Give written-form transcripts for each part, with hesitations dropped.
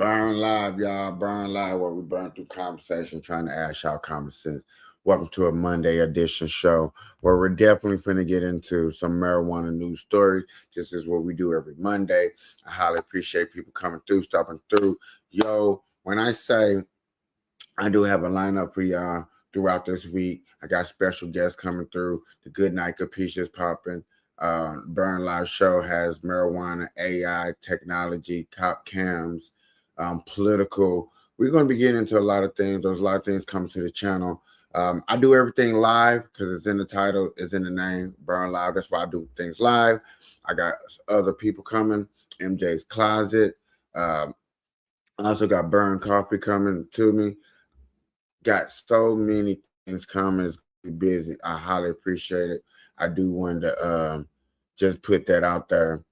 Burn Live, y'all. Burn Live, where we burn through conversation, trying to ask y'all common sense. Welcome to a Monday edition show where we're definitely going to get into some marijuana news stories. This is what we do every Monday. I highly appreciate people coming through, stopping through. Yo, when I say I do have a lineup for y'all throughout this week, I got special guests coming through. The Good Night Capiche is popping. Burn Live show has marijuana, AI, technology, cop cams, political. We're going to be getting into a lot of things. There's a lot of things coming to the channel. I do everything live because it's in the title, it's in the name, Burn Live. That's why I do things live. I got other people coming, MJ's Closet. I also got Burn Coffee coming to me. Got so many things coming. It's busy. I highly appreciate it. I do want to just put that out there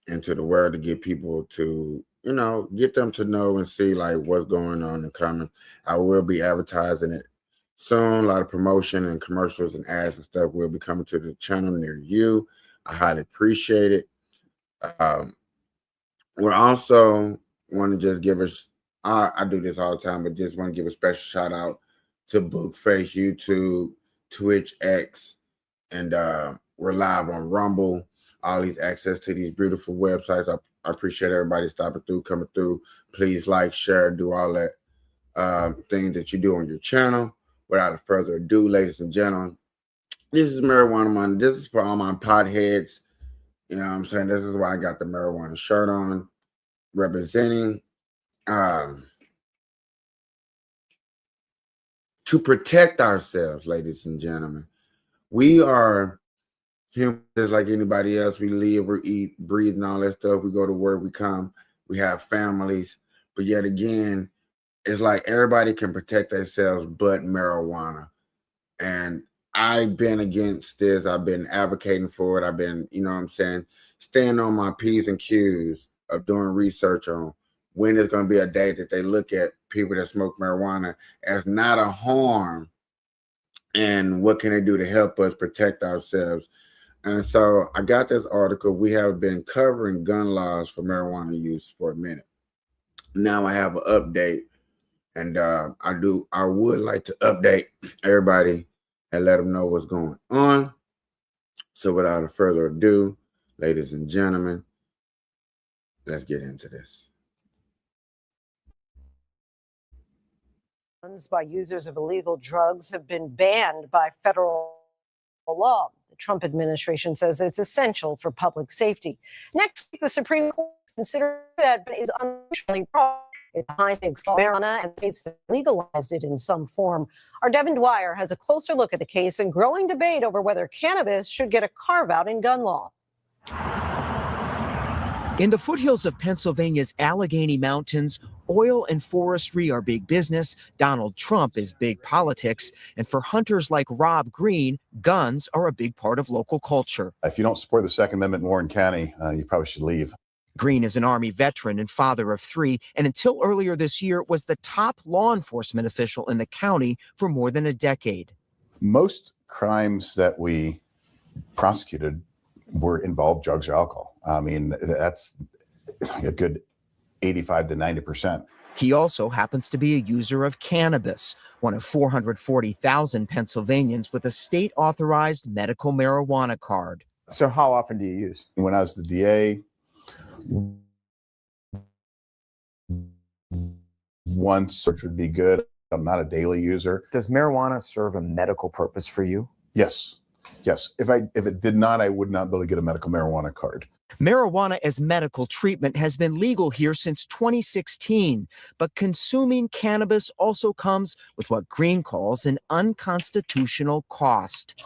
into the world to get people to, get them to know and see like what's going on and coming. I will be advertising it soon. A lot of promotion and commercials and ads and stuff will be coming to the channel near you. I highly appreciate it. We're also want to just give us, I do this all the time, but just want to give a special shout out to Bookface, YouTube, Twitch, X, and we're live on Rumble. All these access to these beautiful websites. I appreciate everybody stopping through, coming through. Please like, share, do all that thing that you do on your channel. Without further ado, ladies and gentlemen, this is Marijuana Monday. This is for all my potheads. You know what I'm saying? This is why I got the marijuana shirt on, representing to protect ourselves, ladies and gentlemen. We are humans just like anybody else. We live, we eat, breathe, and all that stuff. We go to work, we come, we have families. But yet again, it's like everybody can protect themselves but marijuana. And I've been against this. I've been advocating for it. I've been, staying on my P's and Q's of doing research on when there's going to be a day that they look at people that smoke marijuana as not a harm and what can they do to help us protect ourselves. And so I got this article. We have been covering gun laws for marijuana use for a minute. Now I have an update, and I would like to update everybody and let them know what's going on. So without further ado, ladies and gentlemen, let's get into this. By users of illegal drugs have been banned by federal law. The Trump administration says it's essential for public safety. Next week, the Supreme Court considers that is unusually wrong. It's high stakes marijuana and states that legalized it in some form. Our Devin Dwyer has a closer look at the case and growing debate over whether cannabis should get a carve-out in gun law. In the foothills of Pennsylvania's Allegheny Mountains, oil and forestry are big business, Donald Trump is big politics, and for hunters like Rob Green, guns are a big part of local culture. If you don't support the Second Amendment in Warren County, you probably should leave. Green is an Army veteran and father of 3, and until earlier this year was the top law enforcement official in the county for more than a decade. Most crimes that we prosecuted involved drugs or alcohol. I mean, that's a good 85 to 90%. He also happens to be a user of cannabis, one of 440,000 Pennsylvanians with a state-authorized medical marijuana card. So how often do you use? When I was the DA, once, which would be good. I'm not a daily user. Does marijuana serve a medical purpose for you? Yes. If it did not, I would not be able to get a medical marijuana card. Marijuana as medical treatment has been legal here since 2016, but consuming cannabis also comes with what Green calls an unconstitutional cost.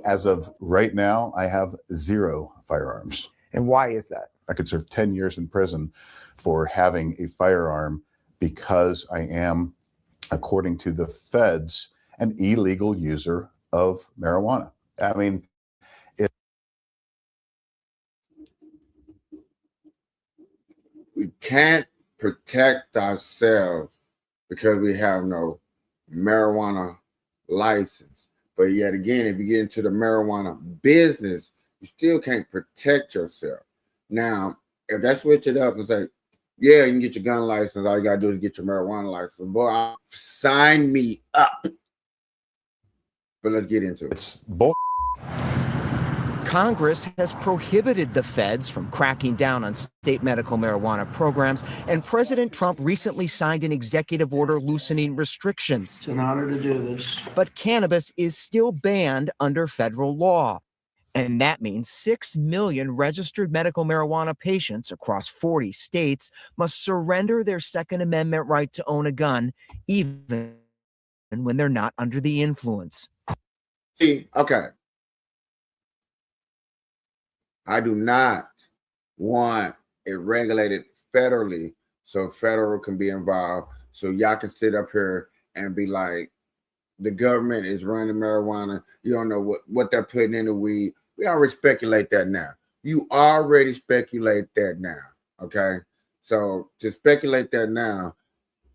As of right now, I have 0 firearms. And why is that? I could serve 10 years in prison for having a firearm because I am, according to the feds, an illegal user of marijuana. I mean, we can't protect ourselves because we have no marijuana license. But yet again, if you get into the marijuana business, you still can't protect yourself. Now, if they switch it up and say, Yeah, you can get your gun license. All you gotta do is get your marijuana license. Boy, sign me up. But let's get into it. It's bull. Congress has prohibited the feds from cracking down on state medical marijuana programs, and President Trump recently signed an executive order loosening restrictions. It's an honor to do this. But cannabis is still banned under federal law. And that means 6 million registered medical marijuana patients across 40 states must surrender their Second Amendment right to own a gun, even when they're not under the influence. See, okay. I do not want it regulated federally so federal can be involved. So y'all can sit up here and be like, the government is running marijuana. You don't know what they're putting in the weed. We already speculate that now. You already speculate that now. Okay. So to speculate that now,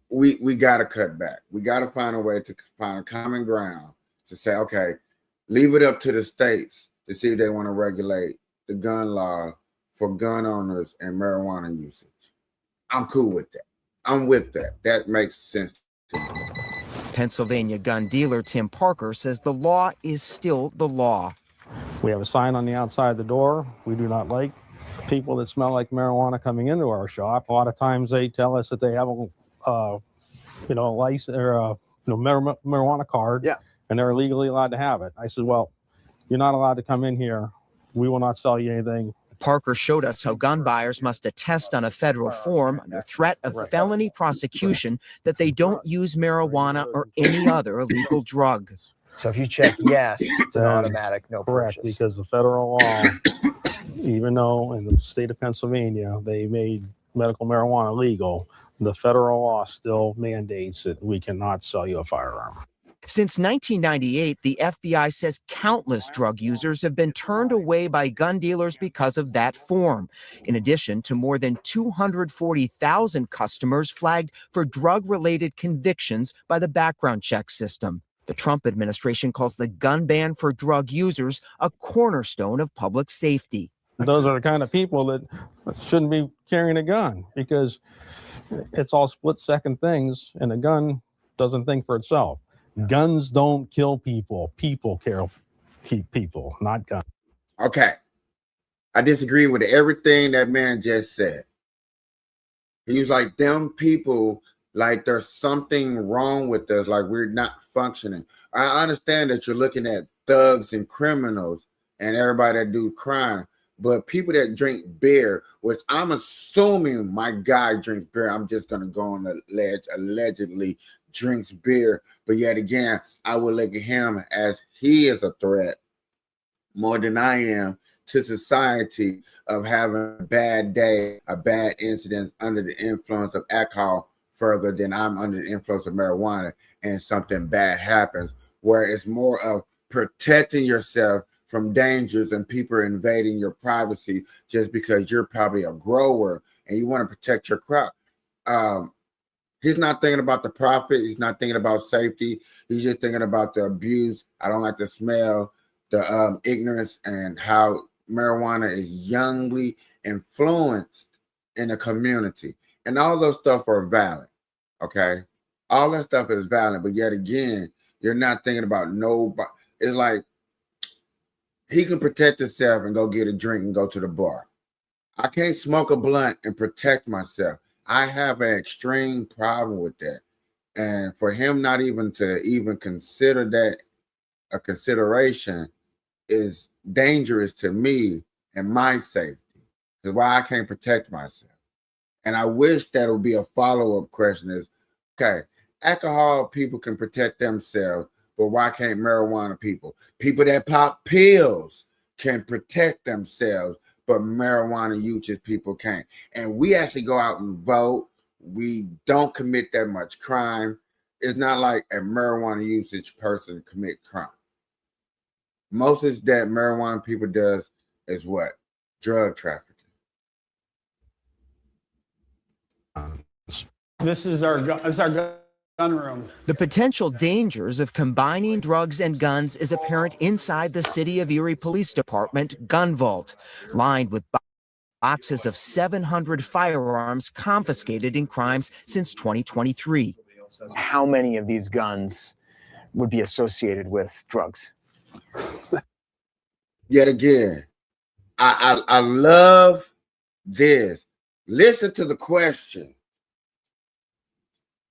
we got to cut back. We got to find a way to find a common ground to say, okay, leave it up to the states to see if they want to regulate the gun law for gun owners and marijuana usage. I'm cool with that. I'm with that. That makes sense to me. Pennsylvania gun dealer Tim Parker says the law is still the law. We have a sign on the outside of the door. We do not like people that smell like marijuana coming into our shop. A lot of times they tell us that they have a license or a marijuana card, Yeah. and they're legally allowed to have it. I said, well, you're not allowed to come in here. We will not sell you anything. Parker showed us how gun buyers must attest on a federal form under threat of felony prosecution that they don't use marijuana or any other illegal drug. So if you check yes, it's an Then automatic no Correct, purchase. because the federal law, even though in the state of Pennsylvania they made medical marijuana legal, the federal law still mandates that we cannot sell you a firearm. Since 1998, the FBI says countless drug users have been turned away by gun dealers because of that form, in addition to more than 240,000 customers flagged for drug-related convictions by the background check system. The Trump administration calls the gun ban for drug users a cornerstone of public safety. Those are the kind of people that shouldn't be carrying a gun, because it's all split-second things, and a gun doesn't think for itself. Guns don't kill people. People kill people, not guns. Okay. I disagree with everything that man just said. He was like, them people, like there's something wrong with us, like we're not functioning. I understand that you're looking at thugs and criminals and everybody that do crime, but people that drink beer, which I'm assuming my guy drinks beer, I'm just going to go on the ledge, allegedly drinks beer, but yet again, I would look at him as he is a threat more than I am to society of having a bad day, a bad incident under the influence of alcohol further than I'm under the influence of marijuana and something bad happens, where it's more of protecting yourself from dangers and people invading your privacy just because you're probably a grower and you want to protect your crop. He's not thinking about the profit. He's not thinking about safety. He's just thinking about the abuse. I don't like the smell, the ignorance, and how marijuana is youngly influenced in the community. And all those stuff are valid, okay? All that stuff is valid, but yet again, you're not thinking about nobody. It's like he can protect himself and go get a drink and go to the bar. I can't smoke a blunt and protect myself. I have an extreme problem with that. And for him not even to even consider that a consideration is dangerous to me and my safety. Because why I can't protect myself. And I wish that would be a follow-up question is, okay, alcohol people can protect themselves, but why can't marijuana people? People that pop pills can protect themselves, but marijuana usage people can't. And we actually go out and vote. We don't commit that much crime. It's not like a marijuana usage person commit crime. Most of that marijuana people does is what? Drug trafficking. This is our gun room. The potential dangers of combining drugs and guns is apparent inside the City of Erie Police Department gun vault, lined with boxes of 700 firearms confiscated in crimes since 2023. How many of these guns would be associated with drugs? Yet again, I love this. Listen to the question.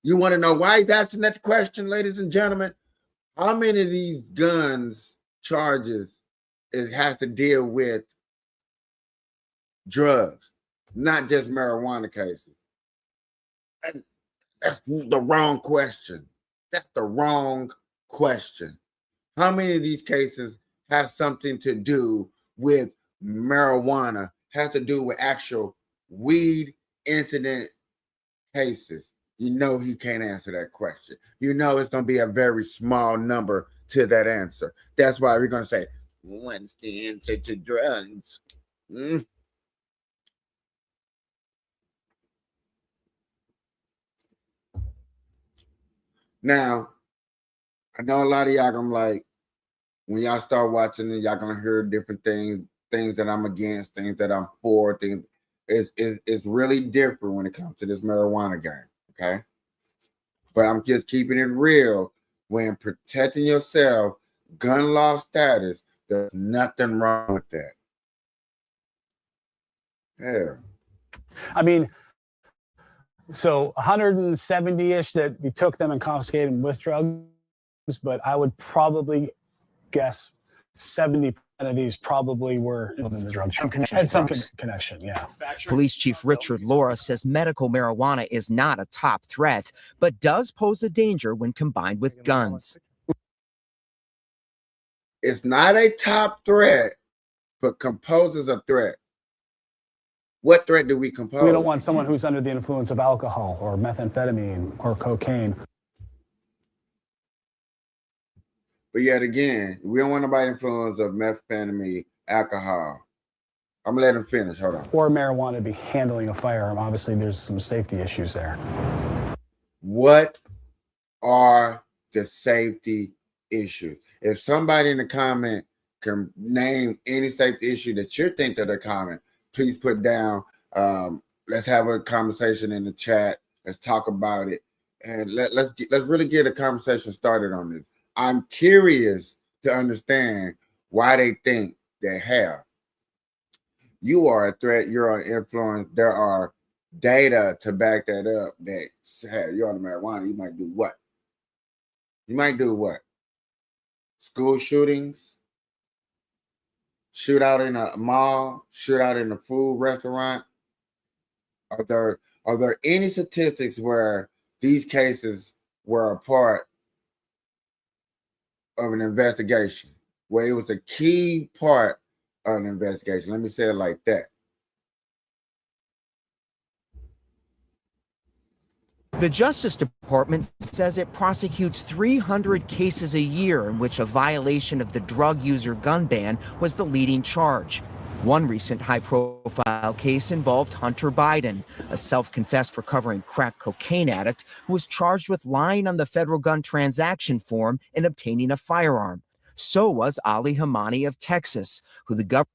You want to know why he's asking that question, ladies and gentlemen? How many of these guns charges has to deal with drugs, not just marijuana cases? That's the wrong question. That's the wrong question. How many of these cases have something to do with marijuana, have to do with actual weed incident cases? You know he can't answer that question. You know it's going to be a very small number to that answer. That's why we're going to say, what's the answer to drugs? Now, I know a lot of y'all gonna like, when y'all start watching it, y'all gonna hear different things that I'm against, things that I'm for, things. It's really different when it comes to this marijuana game, okay? But I'm just keeping it real. When protecting yourself, gun law status, there's nothing wrong with that. Yeah. I mean, so 170-ish that we took them and confiscated them with drugs, but I would probably guess 70% of these probably were in the drug charge. Had some connection, yeah. Police Chief Richard Laura says medical marijuana is not a top threat, but does pose a danger when combined with guns. It's not a top threat, but composes a threat. What threat do we compose? We don't want someone who's under the influence of alcohol or methamphetamine or cocaine. But yet again, we don't want nobody influence of methamphetamine, alcohol. I'm gonna let him finish. Hold on. Or marijuana to be handling a firearm. Obviously, there's some safety issues there. What are the safety issues? If somebody in the comment can name any safety issue that you think that they're comment, please put down. Let's have a conversation in the chat. Let's talk about it, and let's really get a conversation started on this. I'm curious to understand why they think they have. You are a threat. You're an influence. There are data to back that up. That hey, you're on the marijuana. You might do what? You might do what? School shootings. Shootout in a mall, shootout in a food restaurant. Are there any statistics where these cases were a part of an investigation, where it was a key part of an investigation? Let me say it like that. The Justice Department says it prosecutes 300 cases a year in which a violation of the drug user gun ban was the leading charge. One recent high-profile case involved Hunter Biden, a self-confessed recovering crack cocaine addict who was charged with lying on the federal gun transaction form and obtaining a firearm. So was Ali Hamani of Texas, who the government...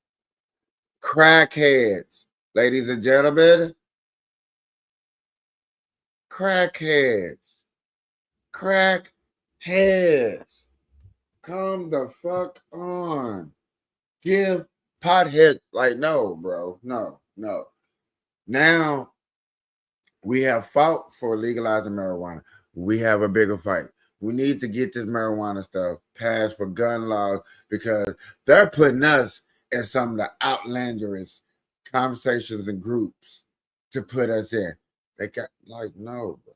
Crackheads, ladies and gentlemen. Crackheads. Come the fuck on. Give potheads, like, no, bro. No. Now we have fought for legalizing marijuana. We have a bigger fight. We need to get this marijuana stuff passed for gun laws, because they're putting us in some of the outlandish conversations and groups to put us in. They got like, no, bro.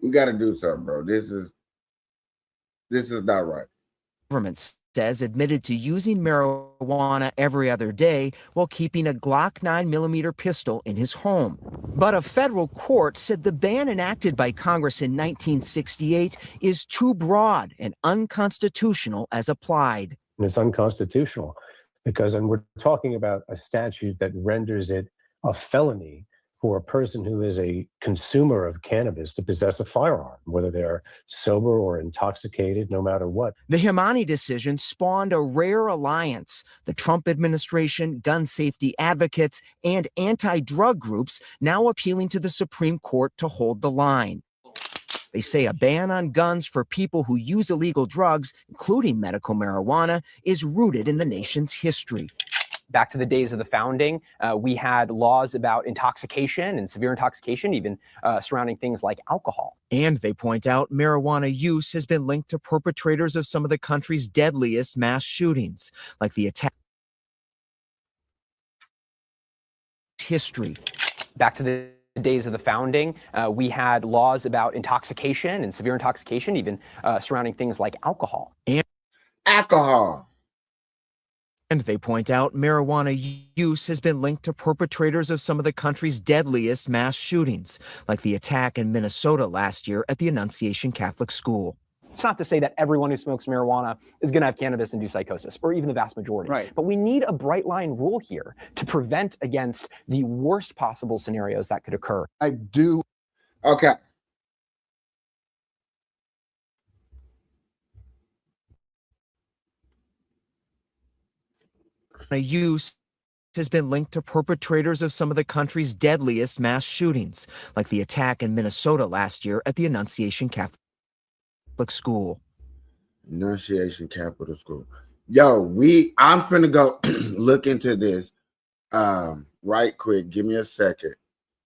We got to do something, bro. This is not right. Government says admitted to using marijuana every other day while keeping a Glock 9mm pistol in his home. But a federal court said the ban enacted by Congress in 1968 is too broad and unconstitutional as applied. And it's unconstitutional because, and we're talking about a statute that renders it a felony for a person who is a consumer of cannabis to possess a firearm, whether they're sober or intoxicated, no matter what. The Himani decision spawned a rare alliance. The Trump administration, gun safety advocates, and anti-drug groups now appealing to the Supreme Court to hold the line. They say a ban on guns for people who use illegal drugs, including medical marijuana, is rooted in the nation's history. Back to the days of the founding, we had laws about intoxication and severe intoxication, even surrounding things like alcohol. And they point out marijuana use has been linked to perpetrators of some of the country's deadliest mass shootings, like the attack history. Back to the days of the founding, we had laws about intoxication and severe intoxication, even surrounding things like alcohol. Alcohol. And they point out marijuana use has been linked to perpetrators of some of the country's deadliest mass shootings, like the attack in Minnesota last year at the Annunciation Catholic School. It's not to say that everyone who smokes marijuana is going to have cannabis-induced psychosis, or even the vast majority. Right. But we need a bright line rule here to prevent against the worst possible scenarios that could occur. I do. Okay. Use has been linked to perpetrators of some of the country's deadliest mass shootings, like the attack in Minnesota last year at the Annunciation Catholic School. Annunciation Capital School. Yo, I'm finna go look into this right quick. Give me a second,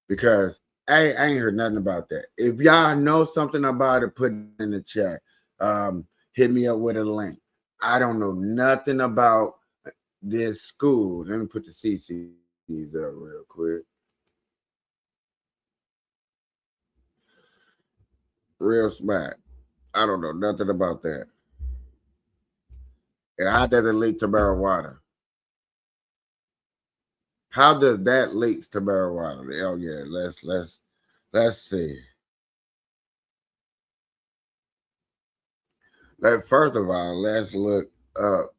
because I ain't heard nothing about that. If y'all know something about it, put it in the chat. Hit me up with a link. I don't know nothing about this school. Let me put the CCs up real quick. Real smack. I don't know nothing about that. And how does it lead to marijuana? How does that lead to marijuana? Oh yeah, let's see. First of all, let's look up.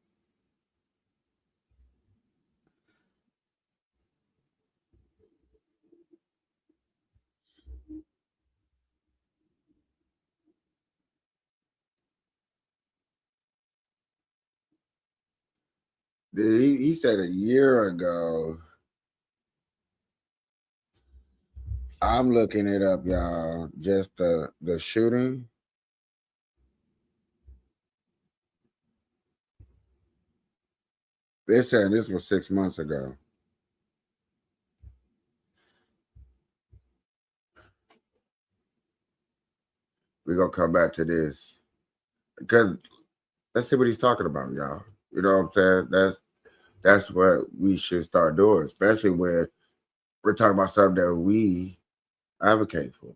He said a year ago. I'm looking it up, y'all. Just the shooting. They're saying this was 6 months ago. We're gonna come back to this, because let's see what he's talking about, y'all. You know what I'm saying? That's what we should start doing, especially when we're talking about something that we advocate for.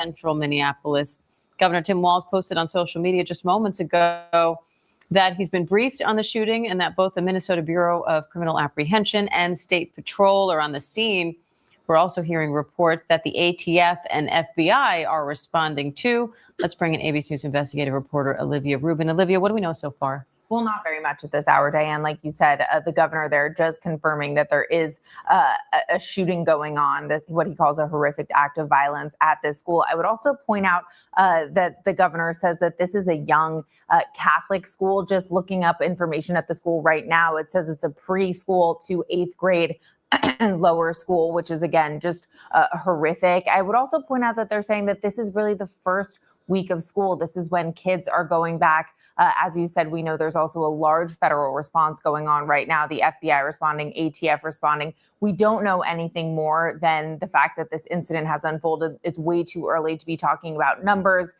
Central Minneapolis. Governor Tim Walz posted on social media just moments ago that he's been briefed on the shooting and that both the Minnesota Bureau of Criminal Apprehension and State Patrol are on the scene. We're also hearing reports that the ATF and FBI are responding too. Let's bring in ABC News investigative reporter Olivia Rubin. Olivia, what do we know so far? Well, not very much at this hour, Diane. Like you said, the governor there just confirming that there is a shooting going on, what he calls a horrific act of violence at this school. I would also point out that the governor says that this is a young Catholic school. Just looking up information at the school right now, it says it's a preschool to 8th grade lower school, which is, again, just horrific. I would also point out that they're saying that this is really the first week of school. This is when kids are going back. As you said, we know there's also a large federal response going on right now, the FBI responding, ATF responding. We don't know anything more than the fact that this incident has unfolded. It's way too early to be talking about numbers.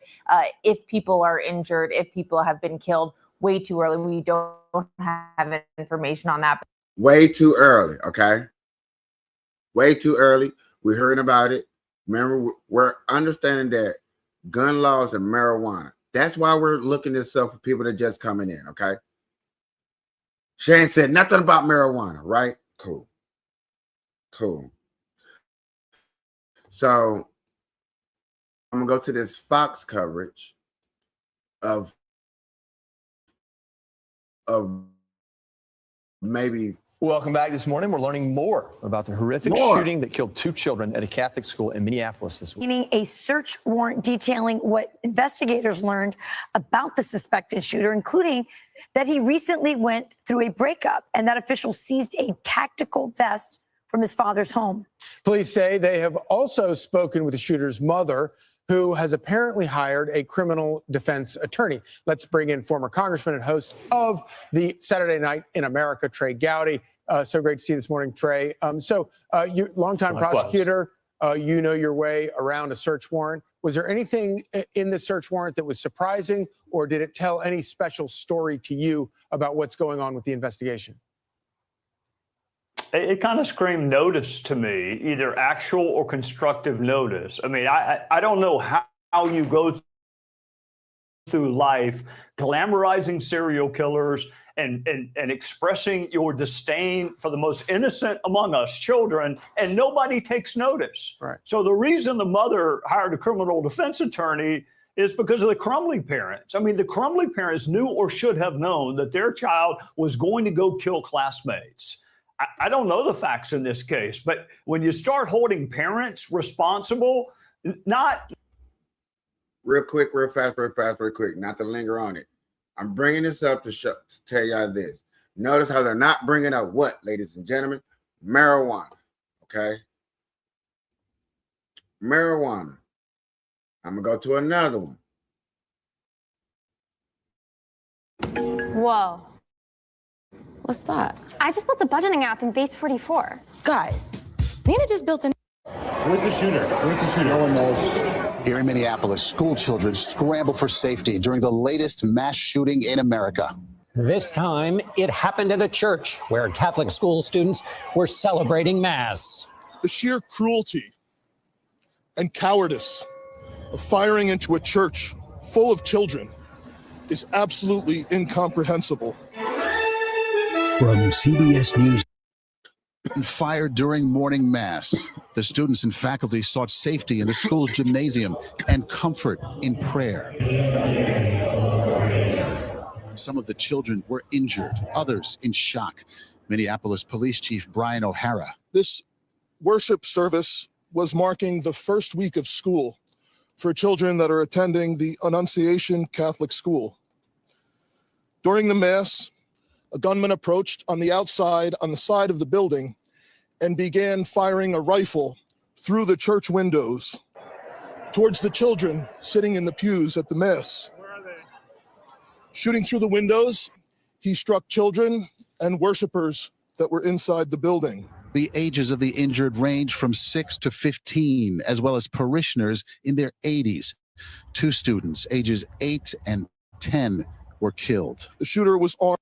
If people are injured, if people have been killed, way too early. We don't have information on that. Way too early, okay? Way too early. We're hearing about it. Remember, we're understanding that gun laws and marijuana. That's why we're looking this up for people that just coming in, okay? Shane said nothing about marijuana, right? Cool. So I'm gonna go to this Fox coverage of maybe. Welcome back. This morning, we're learning more about the horrific shooting that killed 2 children at a Catholic school in Minneapolis this week. A search warrant detailing what investigators learned about the suspected shooter, including that he recently went through a breakup and that officials seized a tactical vest from his father's home. Police say they have also spoken with the shooter's mother, who has apparently hired a criminal defense attorney. Let's bring in former congressman and host of the Saturday Night in America, Trey Gowdy. So great to see you this morning, Trey. You longtime prosecutor, you know your way around a search warrant. Was there anything in the search warrant that was surprising, or did it tell any special story to you about what's going on with the investigation? It kind of screamed notice to me, either actual or constructive notice. I mean, I don't know how you go through life glamorizing serial killers and expressing your disdain for the most innocent among us, children, and nobody takes notice. Right. So the reason the mother hired a criminal defense attorney is because of the Crumbley parents. I mean, the Crumbley parents knew or should have known that their child was going to go kill classmates. I don't know the facts in this case, but when you start holding parents responsible, not Real quick, real fast, not to linger on it. I'm bringing this up to tell y'all this. Notice how they're not bringing up what, ladies and gentlemen? Marijuana, okay? Marijuana. I'm going to go to another one. Whoa. What's that? I just built a budgeting app in Base 44. Guys, Nina just built a... Where's the shooter? No one knows. Here in Minneapolis, school children scramble for safety during the latest mass shooting in America. This time, it happened at a church where Catholic school students were celebrating Mass. The sheer cruelty and cowardice of firing into a church full of children is absolutely incomprehensible. From CBS News. Fired during morning mass. The students and faculty sought safety in the school's gymnasium and comfort in prayer. Some of the children were injured, others in shock. Minneapolis Police Chief Brian O'Hara. This worship service was marking the first week of school for children that are attending the Annunciation Catholic School. During the mass, a gunman approached on the outside on the side of the building and began firing a rifle through the church windows towards the children sitting in the pews at the mass. Shooting through the windows, he struck children and worshipers that were inside the building. The ages of the injured range from 6 to 15, as well as parishioners in their 80s. 2 students, ages 8 and 10, were killed. The shooter was armed.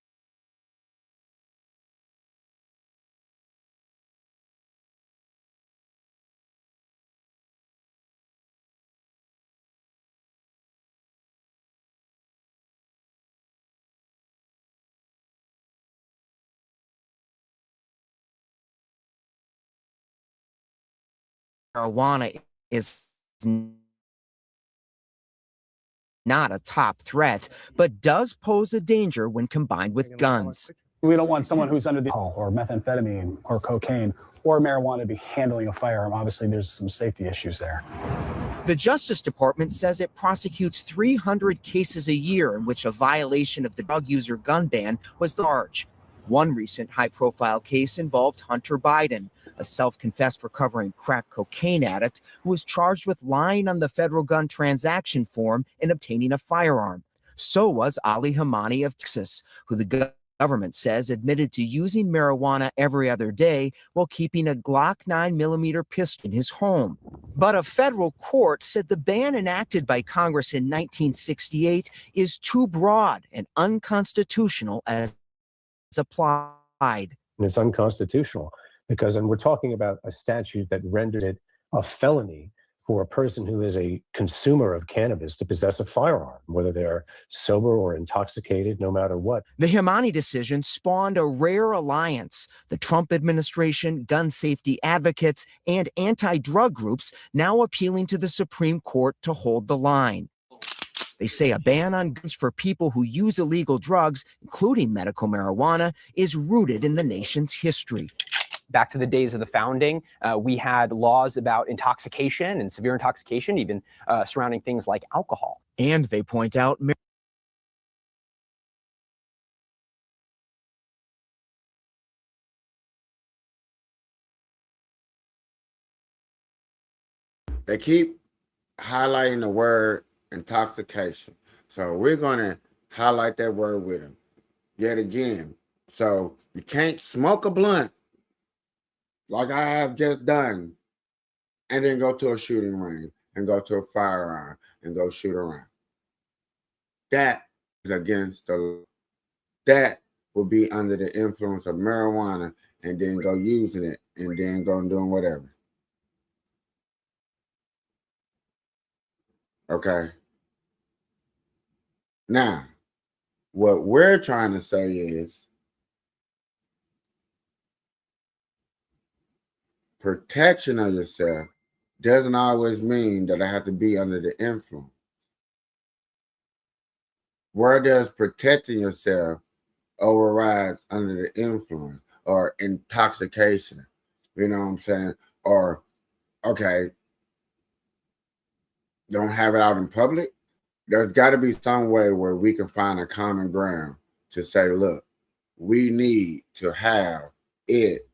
Marijuana is not a top threat, but does pose a danger when combined with guns. We don't want someone who's under the or methamphetamine or cocaine or marijuana to be handling a firearm. Obviously, there's some safety issues there. The Justice Department says it prosecutes 300 cases a year in which a violation of the drug user gun ban was the charge. One recent high-profile case involved Hunter Biden, a self-confessed recovering crack cocaine addict who was charged with lying on the federal gun transaction form and obtaining a firearm. So was Ali Hamani of Texas, who the government says admitted to using marijuana every other day while keeping a Glock 9mm pistol in his home. But a federal court said the ban enacted by Congress in 1968 is too broad and unconstitutional as applied. And it's unconstitutional because, and we're talking about a statute that rendered it a felony for a person who is a consumer of cannabis to possess a firearm, whether they're sober or intoxicated, no matter what. The Himani decision spawned a rare alliance. The Trump administration, gun safety advocates, and anti-drug groups now appealing to the Supreme Court to hold the line. They say a ban on guns for people who use illegal drugs, including medical marijuana, is rooted in the nation's history. Back to the days of the founding, we had laws about intoxication and severe intoxication, even surrounding things like alcohol. And they point out they keep highlighting the word intoxication. So we're going to highlight that word with them yet again. So you can't smoke a blunt like I have just done and then go to a shooting range and go to a firearm and go shoot around. That is against the law. That will be under the influence of marijuana and then go using it and then go and doing whatever. Okay. Now, what we're trying to say is protection of yourself doesn't always mean that I have to be under the influence. Where does protecting yourself overrides under the influence or intoxication? You know what I'm saying? Or, okay, don't have it out in public. There's got to be some way where we can find a common ground to say, look, we need to have it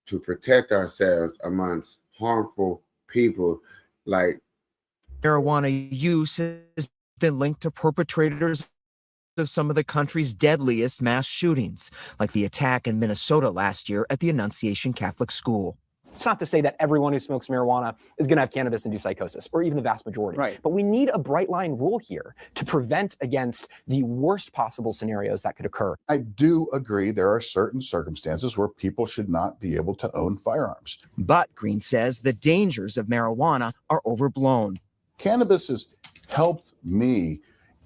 to protect ourselves amongst harmful people. Like marijuana use has been linked to perpetrators of some of the country's deadliest mass shootings, like the attack in Minnesota last year at the Annunciation Catholic School. It's not to say that everyone who smokes marijuana is going to have cannabis-induced psychosis, or even the vast majority. Right. But we need a bright line rule here to prevent against the worst possible scenarios that could occur. I do agree there are certain circumstances where people should not be able to own firearms. But Green says the dangers of marijuana are overblown. Cannabis has helped me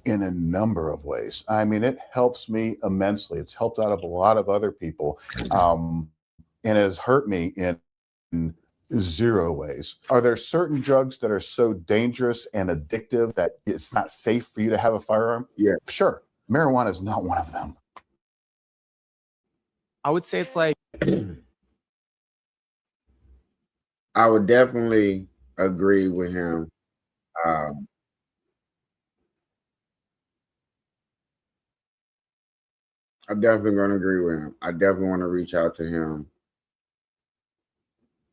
in a number of ways. I mean, it helps me immensely. It's helped out of a lot of other people. And it has hurt me in zero ways. Are there certain drugs that are so dangerous and addictive that it's not safe for you to have a firearm? Yeah. Sure. Marijuana is not one of them. I would say it's like I would definitely agree with him. I'm definitely going to agree with him. I definitely want to reach out to him.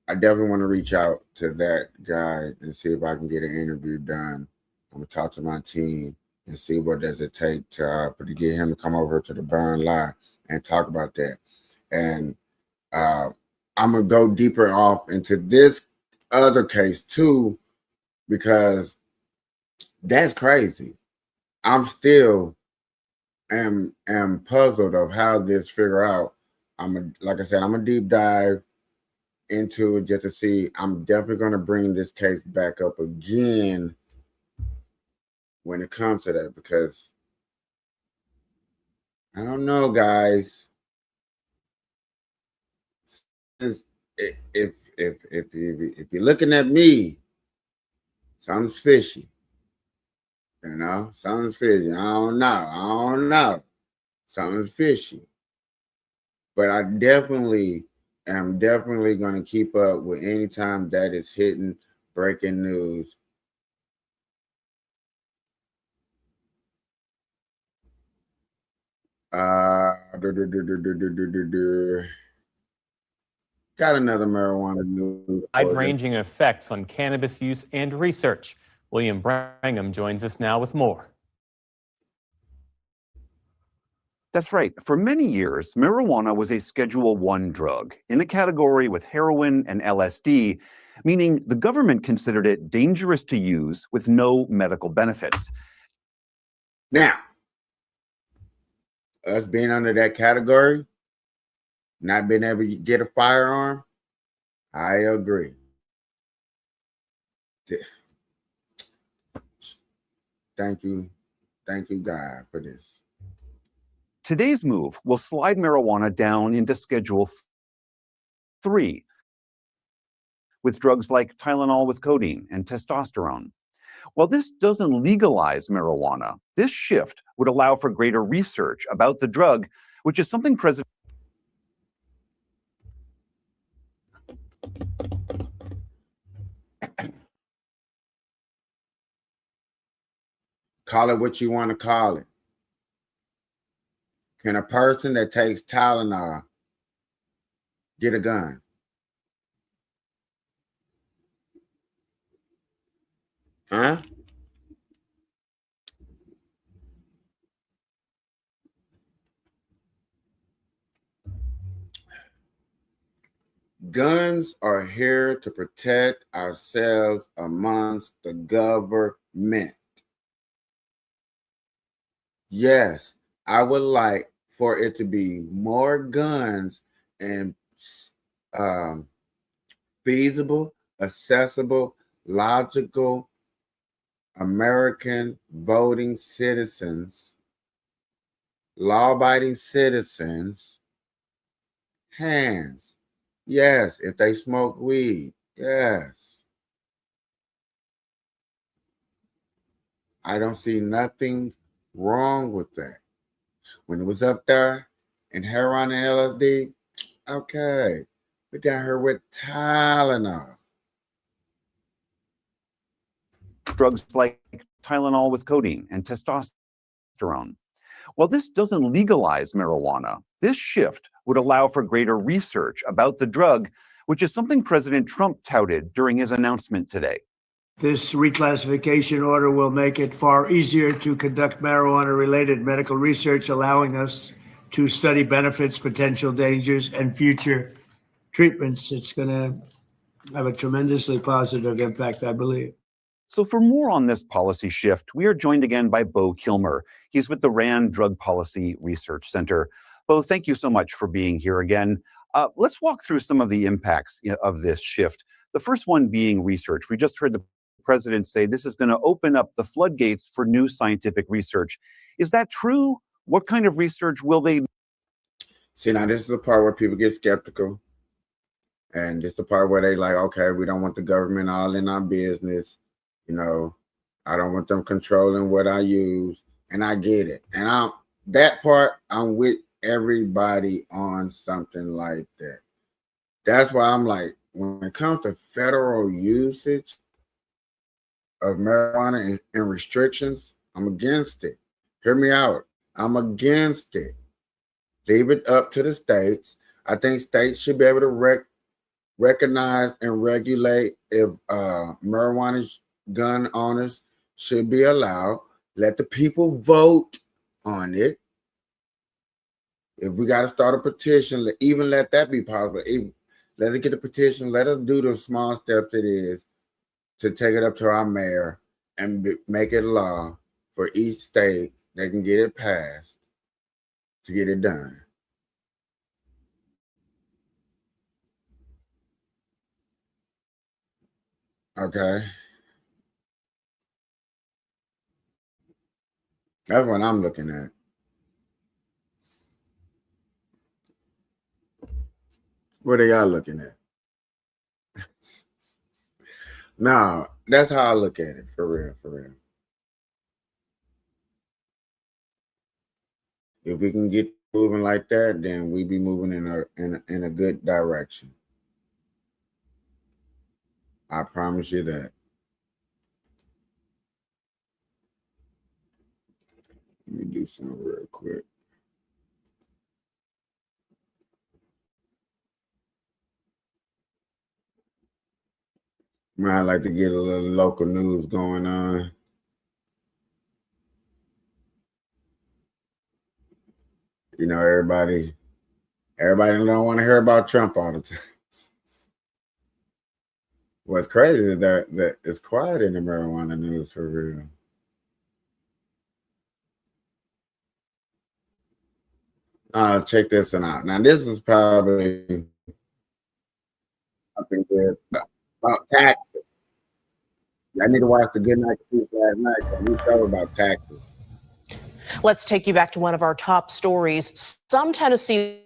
I definitely want to reach out to that guy and see if I can get an interview done. I'm going to talk to my team and see what does it take to get him to come over to the Burn Live and talk about that. And I'm going to go deeper off into this other case too, because that's crazy. I'm still am puzzled of how this figure out. Like I said, I'm a deep dive into it just to see. I'm definitely going to bring this case back up again when it comes to that, because I don't know, guys. If you're looking at me, something's fishy. You know, something's fishy. I don't know. Something's fishy. But I am definitely going to keep up with any time that is hitting breaking news. Got another marijuana news. Wide-ranging effects on cannabis use and research. William Brangham joins us now with more. That's right. For many years, marijuana was a Schedule I drug in a category with heroin and LSD, meaning the government considered it dangerous to use with no medical benefits. Now, us being under that category, not being able to get a firearm, I agree. Thank you, God, for this. Today's move will slide marijuana down into Schedule 3 with drugs like Tylenol with codeine and testosterone. While this doesn't legalize marijuana, this shift would allow for greater research about the drug, which is something President Call it what you want to call it. Can a person that takes Tylenol get a gun? Huh? Guns are here to protect ourselves amongst the government. Yes, I would like for it to be more guns and feasible, accessible, logical American voting citizens, law-abiding citizens, hands. Yes, if they smoke weed, yes. I don't see nothing wrong with that. When it was up there in heroin and LSD, okay. We're down here with Tylenol. drugs like Tylenol with codeine and testosterone. While this doesn't legalize marijuana, this shift would allow for greater research about the drug, which is something President Trump touted during his announcement today. This reclassification order will make it far easier to conduct marijuana-related medical research, allowing us to study benefits, potential dangers, and future treatments. It's going to have a tremendously positive impact, I believe. So for more on this policy shift, we are joined again by Bo Kilmer. He's with the RAND Drug Policy Research Center. Bo, thank you so much for being here again. Let's walk through some of the impacts of this shift. The first one being research. We just heard the president say this is going to open up the floodgates for new scientific research. Is that true? What kind of research will they? See, now this is the part where people get skeptical. And this is the part where they like, okay, we don't want the government all in our business. You know, I don't want them controlling what I use. And I get it. And that part, I'm with everybody on something like that. That's why I'm like, when it comes to federal usage of marijuana and restrictions, I'm against it. Hear me out. I'm against it. Leave it up to the states. I think states should be able to recognize and regulate if marijuana gun owners should be allowed. Let the people vote on it. If we got to start a petition, even let that be possible. Let it get the petition. Let us do the small steps it is to take it up to our mayor and make it law for each state. They can get it passed to get it done. Okay. That's what I'm looking at. What are y'all looking at? No, that's how I look at it, for real, for real. If we can get moving like that, then we be moving in a good direction. I promise you that. Let me do something real quick. I like to get a little local news going on. You know, everybody don't want to hear about Trump all the time. What's crazy is that it's quiet in the marijuana news, for real. Check this one out. Now, this is probably something good about taxes. I need to watch the Good Night Speech last night. We show about taxes. Let's take you back to one of our top stories. Some Tennessee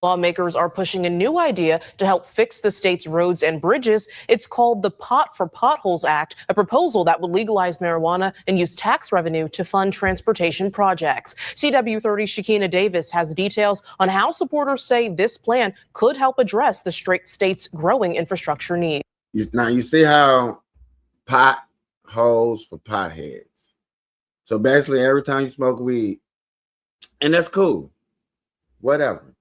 lawmakers are pushing a new idea to help fix the state's roads and bridges. It's called the Pot for Potholes Act, a proposal that would legalize marijuana and use tax revenue to fund transportation projects. CW30's Shakina Davis has details on how supporters say this plan could help address the state's growing infrastructure needs. Now, you see how potholes for potheads. So basically, every time you smoke weed, and that's cool, whatever.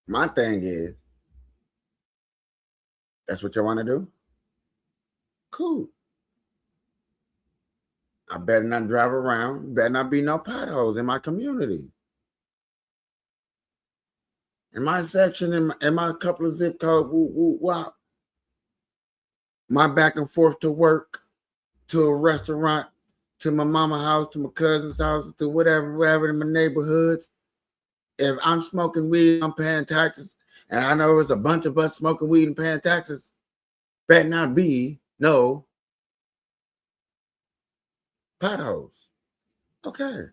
My thing is, that's what you want to do? Cool. I better not drive around. Better not be no potholes in my community. In my section, in my couple of zip codes, wow. My back and forth to work, to a restaurant, to my mama's house, to my cousin's house, to whatever in my neighborhoods. If I'm smoking weed, I'm paying taxes, and I know there's a bunch of us smoking weed and paying taxes, better not be no potholes. Okay.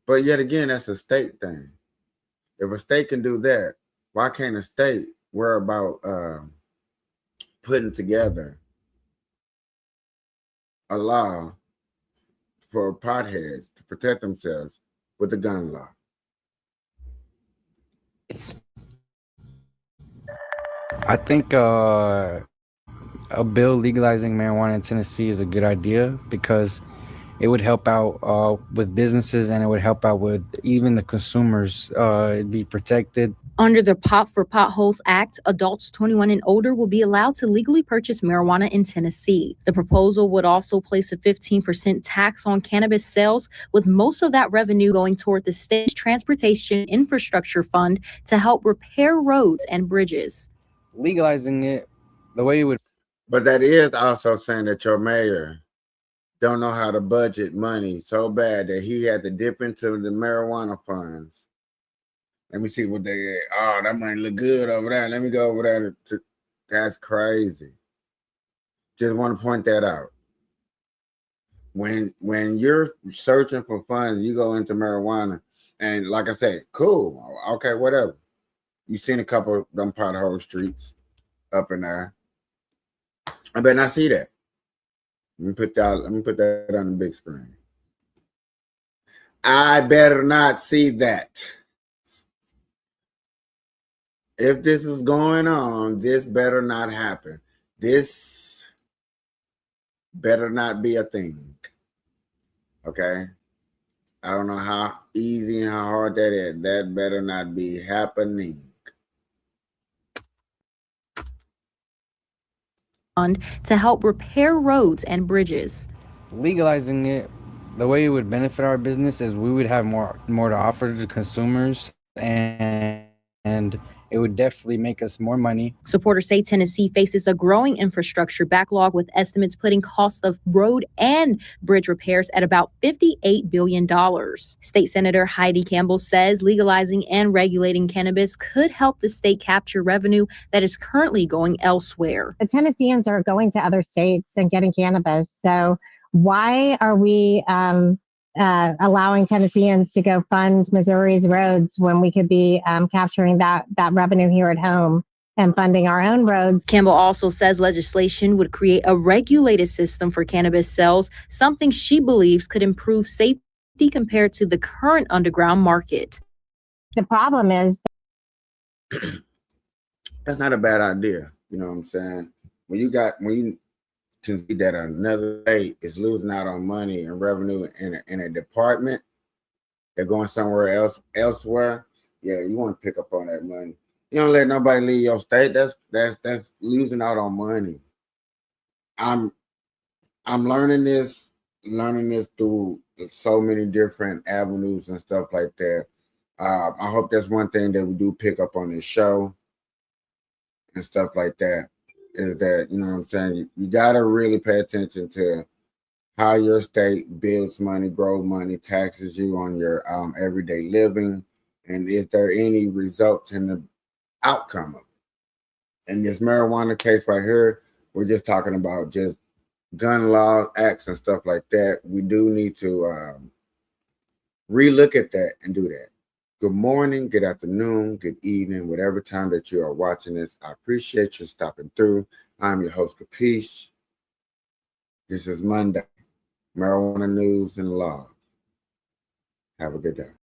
But yet again, that's a state thing. If a state can do that, why can't a state worry about putting together a law for potheads to protect themselves with the gun law? I think a bill legalizing marijuana in Tennessee is a good idea because it would help out with businesses, and it would help out with even the consumers be protected. Under the Pot for Potholes Act, adults 21 and older will be allowed to legally purchase marijuana in Tennessee. The proposal would also place a 15% tax on cannabis sales, with most of that revenue going toward the state's transportation infrastructure fund to help repair roads and bridges. Legalizing it the way it would. But that is also saying that your mayor don't know how to budget money so bad that he had to dip into the marijuana funds. Let me see what they, oh, that money look good over there. Let me go over there. That's crazy. Just want to point that out. When you're searching for funds, you go into marijuana, and like I said, cool, okay, whatever. You've seen a couple of them pothole streets up in there. I better not see that. Let me put that on the big screen. I better not see that. If this is going on, this better not happen. This better not be a thing. Okay? I don't know how easy and how hard that is. That better not be happening. To help repair roads and bridges. Legalizing it the way it would benefit our business is we would have more to offer to consumers, and it would definitely make us more money. Supporters say Tennessee faces a growing infrastructure backlog, with estimates putting costs of road and bridge repairs at about $58 billion. State Senator Heidi Campbell says legalizing and regulating cannabis could help the state capture revenue that is currently going elsewhere. The Tennesseans are going to other states and getting cannabis. So why are we allowing Tennesseans to go fund Missouri's roads when we could be capturing that revenue here at home and funding our own roads? Campbell also says legislation would create a regulated system for cannabis sales, something she believes could improve safety compared to the current underground market. The problem is that's not a bad idea. You know what I'm saying? When you can see that another state is losing out on money and revenue in a department, they're going somewhere elsewhere. Yeah, you want to pick up on that money. You don't let nobody leave your state. That's losing out on money. I'm learning this through so many different avenues and stuff like that. I hope that's one thing that we do pick up on this show and stuff like that. Is that, you know what I'm saying, you got to really pay attention to how your state builds money, grows money, taxes you on your everyday living, and is there any results in the outcome of it. in this marijuana case right here, we're just talking about just gun law acts and stuff like that. We do need to relook at that and do that. Good morning, good afternoon, good evening, whatever time that you are watching this. I appreciate you stopping through. I'm your host, Capiche. This is Monday, Marijuana News and Laws. Have a good day.